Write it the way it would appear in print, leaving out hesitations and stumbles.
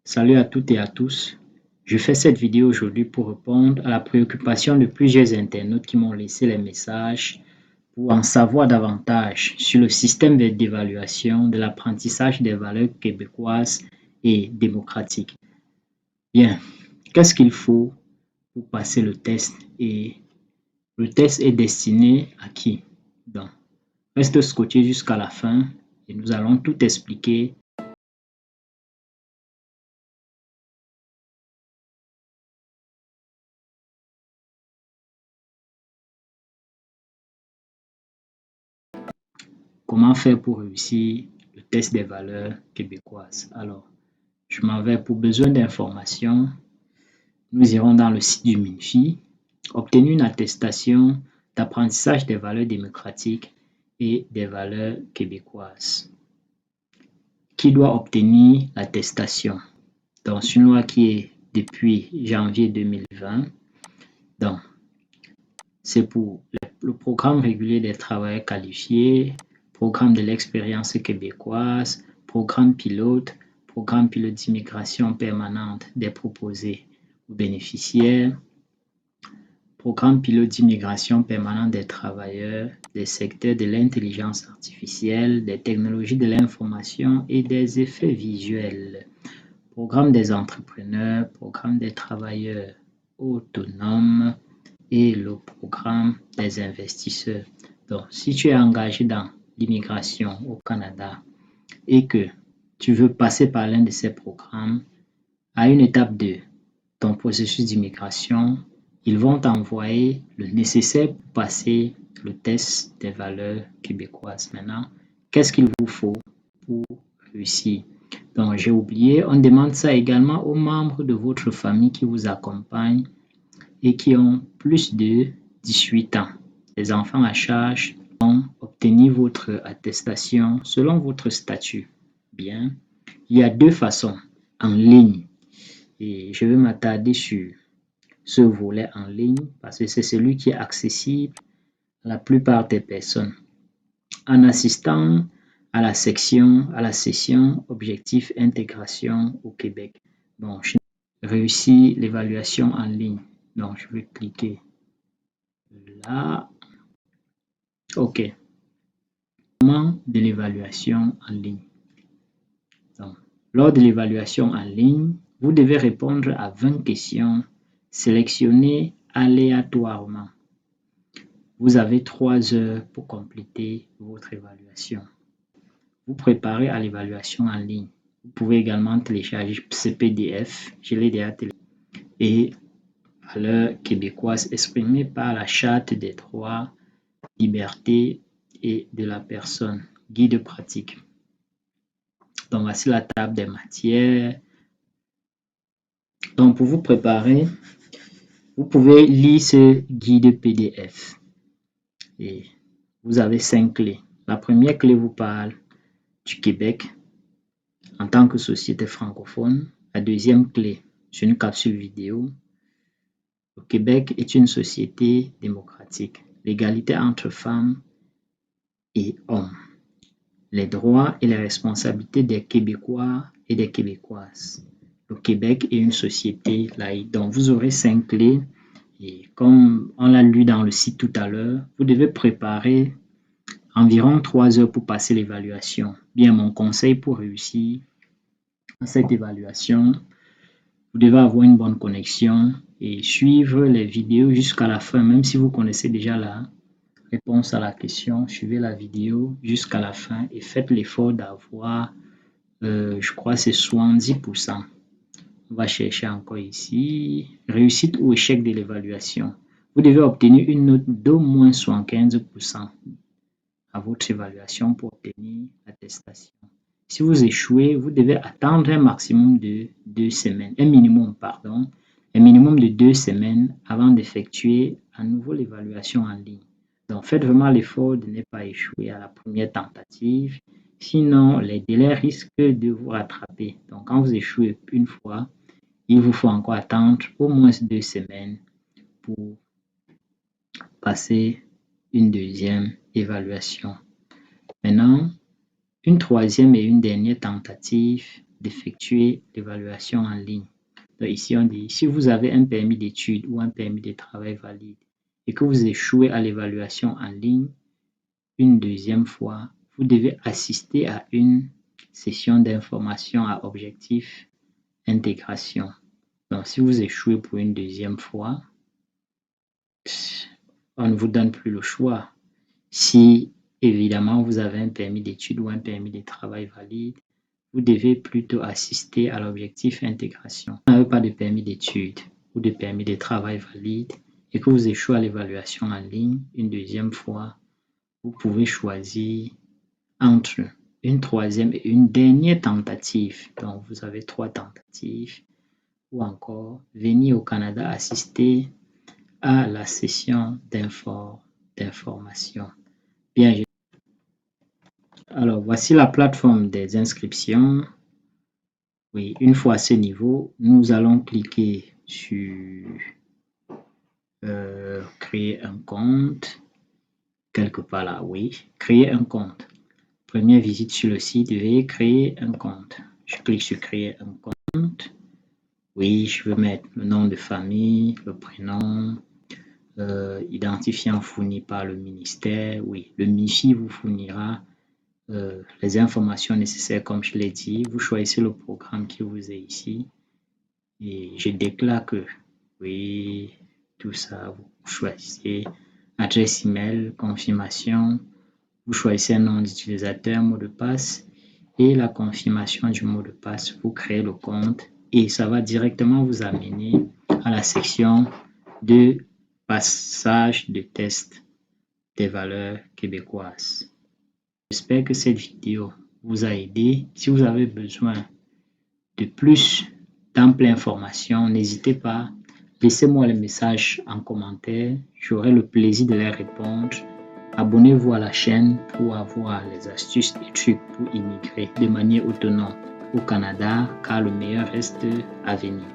Salut à toutes et à tous. Je fais cette vidéo aujourd'hui pour répondre à la préoccupation de plusieurs internautes qui m'ont laissé les messages pour en savoir davantage sur le système d'évaluation de l'apprentissage des valeurs québécoises et démocratiques. Bien, qu'est-ce qu'il faut pour passer le test et le test est destiné à qui? Donc, reste scotché jusqu'à la fin et nous allons tout expliquer. Comment faire pour réussir le test des valeurs québécoises? Alors, je m'en vais pour besoin d'informations. Nous irons dans le site du MINFI, obtenir une attestation d'apprentissage des valeurs démocratiques et des valeurs québécoises. Qui doit obtenir l'attestation? Donc, c'est une loi qui est depuis janvier 2020. Donc, c'est pour le programme régulier des travailleurs qualifiés, programme de l'expérience québécoise, programme pilote d'immigration permanente des proposés aux bénéficiaires, programme pilote d'immigration permanente des travailleurs des secteurs de l'intelligence artificielle, des technologies de l'information et des effets visuels, programme des entrepreneurs, programme des travailleurs autonomes et le programme des investisseurs. Donc, si tu es engagé dans l'immigration au Canada et que tu veux passer par l'un de ces programmes, à une étape de ton processus d'immigration, ils vont t'envoyer le nécessaire pour passer le test des valeurs québécoises. Maintenant, qu'est-ce qu'il vous faut pour réussir? Donc, j'ai oublié, on demande ça également aux membres de votre famille qui vous accompagnent et qui ont plus de 18 ans. Les enfants à charge vont obtenir votre attestation selon votre statut. Bien, il y a deux façons, en ligne, et je vais m'attarder sur ce volet en ligne parce que c'est celui qui est accessible à la plupart des personnes. En assistant à la session Objectif Intégration au Québec. Bon, je réussis l'évaluation en ligne. Donc, je vais cliquer là. OK. Moment de l'évaluation en ligne. Donc, lors de l'évaluation en ligne, vous devez répondre à 20 questions sélectionnées aléatoirement. Vous avez 3 heures pour compléter votre évaluation. Vous préparez à l'évaluation en ligne. Vous pouvez également télécharger ce PDF, je l'ai déjà téléchargé, et valeurs québécoises exprimées par la Charte des droits, libertés et de la personne, guide pratique. Donc, voici la table des matières. Donc, pour vous préparer, vous pouvez lire ce guide PDF. Et vous avez 5 clés. La première clé vous parle du Québec en tant que société francophone. La deuxième clé, c'est une capsule vidéo. Le Québec est une société démocratique. L'égalité entre femmes et hommes. Les droits et les responsabilités des Québécois et des Québécoises. Le Québec est une société laïque. Donc, vous aurez 5 clés. Et comme on l'a lu dans le site tout à l'heure, vous devez préparer environ 3 heures pour passer l'évaluation. Bien, mon conseil pour réussir cette évaluation, vous devez avoir une bonne connexion et suivre les vidéos jusqu'à la fin, même si vous connaissez déjà la réponse à la question, suivez la vidéo jusqu'à la fin et faites l'effort d'avoir, je crois, c'est 70%. On va chercher encore ici, réussite ou échec de l'évaluation. Vous devez obtenir une note d'au moins 75% à votre évaluation pour obtenir l'attestation. Si vous échouez, vous devez attendre un maximum de 2 semaines, un minimum de 2 semaines avant d'effectuer à nouveau l'évaluation en ligne. Donc, faites vraiment l'effort de ne pas échouer à la première tentative. Sinon, les délais risquent de vous rattraper. Donc, quand vous échouez une fois, il vous faut encore attendre au moins 2 semaines pour passer une deuxième évaluation. Maintenant, une troisième et une dernière tentative d'effectuer l'évaluation en ligne. Donc ici, on dit, si vous avez un permis d'études ou un permis de travail valide et que vous échouez à l'évaluation en ligne une deuxième fois, vous devez assister à une session d'information à objectif intégration. Donc, si vous échouez pour une deuxième fois, on ne vous donne plus le choix. Si, évidemment, vous avez un permis d'études ou un permis de travail valide, vous devez plutôt assister à l'objectif intégration. Si vous n'avez pas de permis d'études ou de permis de travail valide et que vous échouez à l'évaluation en ligne une deuxième fois, vous pouvez choisir entre une troisième et une dernière tentative. Donc, vous avez 3 tentatives. Ou encore venir au Canada assister à la session d'information. Bien, alors voici la plateforme des inscriptions. Oui, une fois à ce niveau, nous allons cliquer sur créer un compte. Quelque part là, oui, créer un compte. Première visite sur le site, veuillez créer un compte. Je clique sur créer un compte. Oui, je veux mettre le nom de famille, le prénom, identifiant fourni par le ministère. Oui, le MIFI vous fournira les informations nécessaires comme je l'ai dit. Vous choisissez le programme qui vous est ici et je déclare que oui, tout ça, vous choisissez adresse email, confirmation, vous choisissez un nom d'utilisateur, mot de passe et la confirmation du mot de passe. Vous créez le compte et ça va directement vous amener à la section de passage de test des valeurs québécoises. J'espère que cette vidéo vous a aidé. Si vous avez besoin de plus d'amples informations, n'hésitez pas, laissez-moi les messages en commentaire. J'aurai le plaisir de les répondre. Abonnez-vous à la chaîne pour avoir les astuces et trucs pour immigrer de manière autonome au Canada, car le meilleur reste à venir.